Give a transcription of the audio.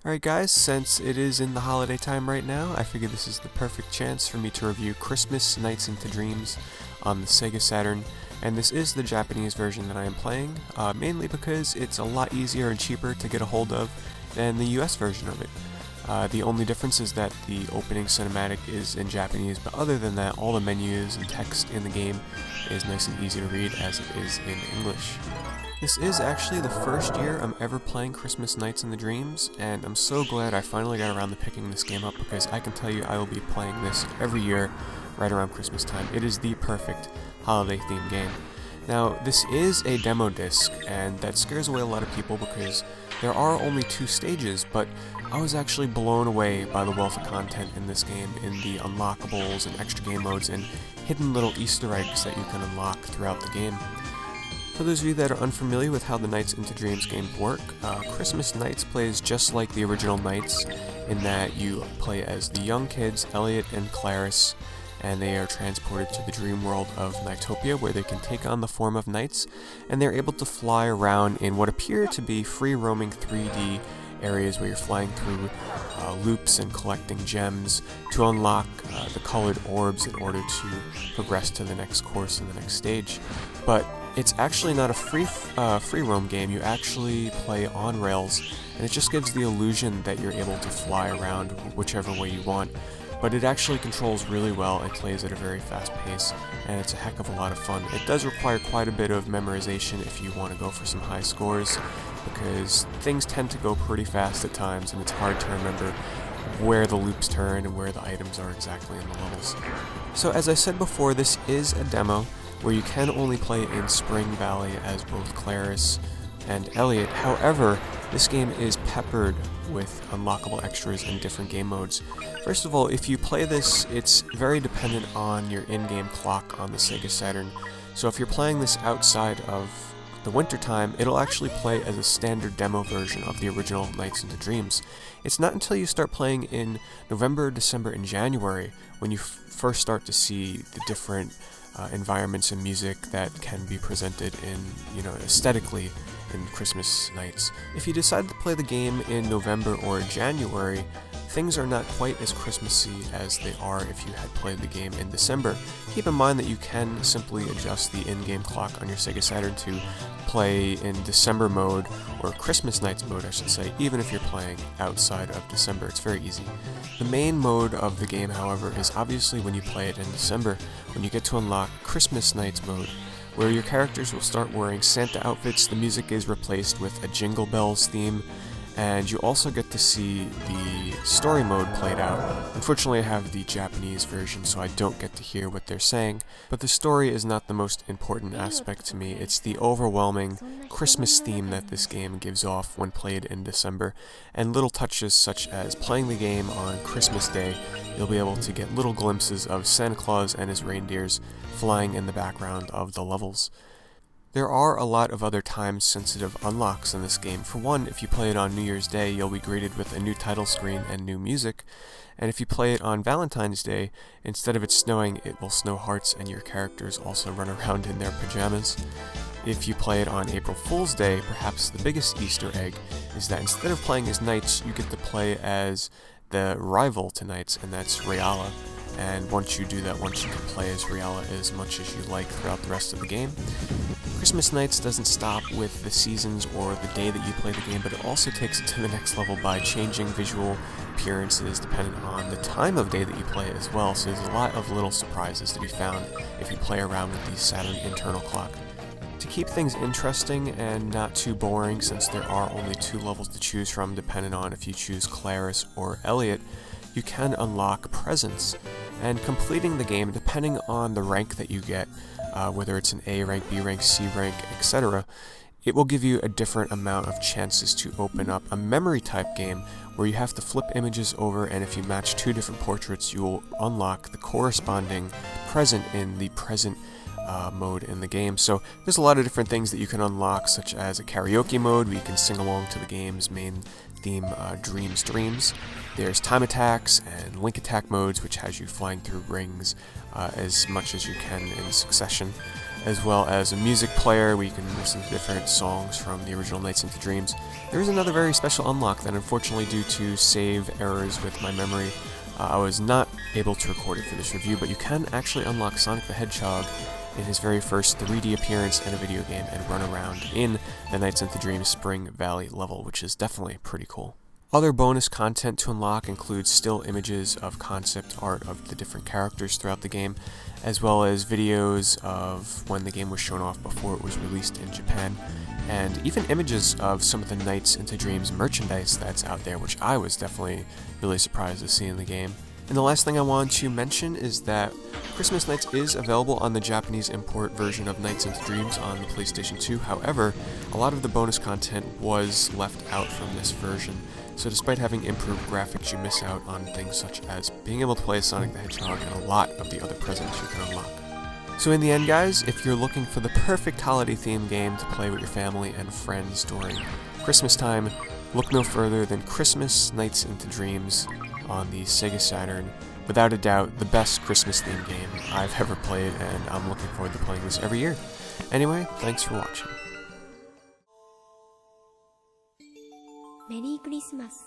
Alright guys, since it is in the holiday time right now, I figure this is the perfect chance for me to review Christmas Nights into Dreams on the Sega Saturn, and this is the Japanese version that I am playing, mainly because it's a lot easier and cheaper to get a hold of than the US version of it. The only difference is that the opening cinematic is in Japanese, but other than that, all the menus and text in the game is nice and easy to read as it is in English. This is actually the first year I'm ever playing Christmas Nights in the Dreams, and I'm so glad I finally got around to picking this game up because I can tell you I will be playing this every year right around Christmas time. It is the perfect holiday themed game. Now, this is a demo disc, and that scares away a lot of people because there are only 2 stages, but I was actually blown away by the wealth of content in this game, in the unlockables and extra game modes and hidden little Easter eggs that you can unlock throughout the game. For those of you that are unfamiliar with how the Nights into Dreams games work, Christmas Nights plays just like the original Nights in that you play as the young kids, Elliot and Clarice, and they are transported to the dream world of Nightopia where they can take on the form of knights, and they're able to fly around in what appear to be free-roaming 3D areas where you're flying through loops and collecting gems to unlock the colored orbs in order to progress to the next course and the next stage. But it's actually not a free roam game. You actually play on rails, and it just gives the illusion that you're able to fly around whichever way you want. But it actually controls really well and plays at a very fast pace, and it's a heck of a lot of fun. It does require quite a bit of memorization if you want to go for some high scores, because things tend to go pretty fast at times, and it's hard to remember where the loops turn and where the items are exactly in the levels. So as I said before, this is a demo where you can only play in Spring Valley as both Clarice and Elliot. However, this game is peppered with unlockable extras and different game modes. First of all, if you play this, it's very dependent on your in-game clock on the Sega Saturn. So if you're playing this outside of the wintertime, it'll actually play as a standard demo version of the original Nights into Dreams. It's not until you start playing in November, December, and January when you first start to see the different environments and music that can be presented in, aesthetically in Christmas Nights. If you decide to play the game in November or January, things are not quite as Christmassy as they are if you had played the game in December. Keep in mind that you can simply adjust the in-game clock on your Sega Saturn to play in December mode, or Christmas Nights mode I should say, even if you're playing outside of December. It's very easy. The main mode of the game, however, is obviously when you play it in December, when you get to unlock Christmas Nights mode, where your characters will start wearing Santa outfits. The music is replaced with a Jingle Bells theme, and you also get to see the story mode played out. Unfortunately, I have the Japanese version, so I don't get to hear what they're saying, but the story is not the most important aspect to me. It's the overwhelming Christmas theme that this game gives off when played in December, and little touches such as playing the game on Christmas Day. You'll be able to get little glimpses of Santa Claus and his reindeers flying in the background of the levels. There are a lot of other time-sensitive unlocks in this game. For one, if you play it on New Year's Day, you'll be greeted with a new title screen and new music. And if you play it on Valentine's Day, instead of it snowing, it will snow hearts and your characters also run around in their pajamas. If you play it on April Fool's Day, perhaps the biggest Easter egg is that instead of playing as knights, you get to play as the rival to knights, and that's Rayala. And once you do that, you can play as Rayala as much as you like throughout the rest of the game. Christmas Nights doesn't stop with the seasons or the day that you play the game, but it also takes it to the next level by changing visual appearances depending on the time of day that you play it as well, so there's a lot of little surprises to be found if you play around with the Saturn internal clock. To keep things interesting and not too boring, since there are only 2 levels to choose from depending on if you choose Clarice or Elliot, you can unlock presents. And completing the game, depending on the rank that you get, whether it's an A rank, B rank, C rank, etc., it will give you a different amount of chances to open up a memory type game where you have to flip images over, and if you match 2 different portraits, you will unlock the corresponding present in the present mode in the game. So there's a lot of different things that you can unlock, such as a karaoke mode where you can sing along to the game's main theme, Dreams. There's time attacks and link attack modes, which has you flying through rings as much as you can in succession. as well as a music player where you can listen to different songs from the original Nights into Dreams. There is another very special unlock that, unfortunately, due to save errors with my memory, I was not able to record it for this review, but you can actually unlock Sonic the Hedgehog in his very first 3D appearance in a video game and run around in the Nights into Dreams Spring Valley level, which is definitely pretty cool. Other bonus content to unlock includes still images of concept art of the different characters throughout the game, as well as videos of when the game was shown off before it was released in Japan, and even images of some of the Nights into Dreams merchandise that's out there, which I was definitely really surprised to see in the game. And the last thing I want to mention is that Christmas Nights is available on the Japanese import version of Nights into Dreams on the PlayStation 2. However, a lot of the bonus content was left out from this version. So despite having improved graphics, you miss out on things such as being able to play as Sonic the Hedgehog and a lot of the other presents you can unlock. So in the end, guys, if you're looking for the perfect holiday themed game to play with your family and friends during Christmas time, look no further than Christmas Nights into Dreams on the Sega Saturn. Without a doubt, the best Christmas themed game I've ever played, and I'm looking forward to playing this every year. Anyway, thanks for watching. Merry Christmas.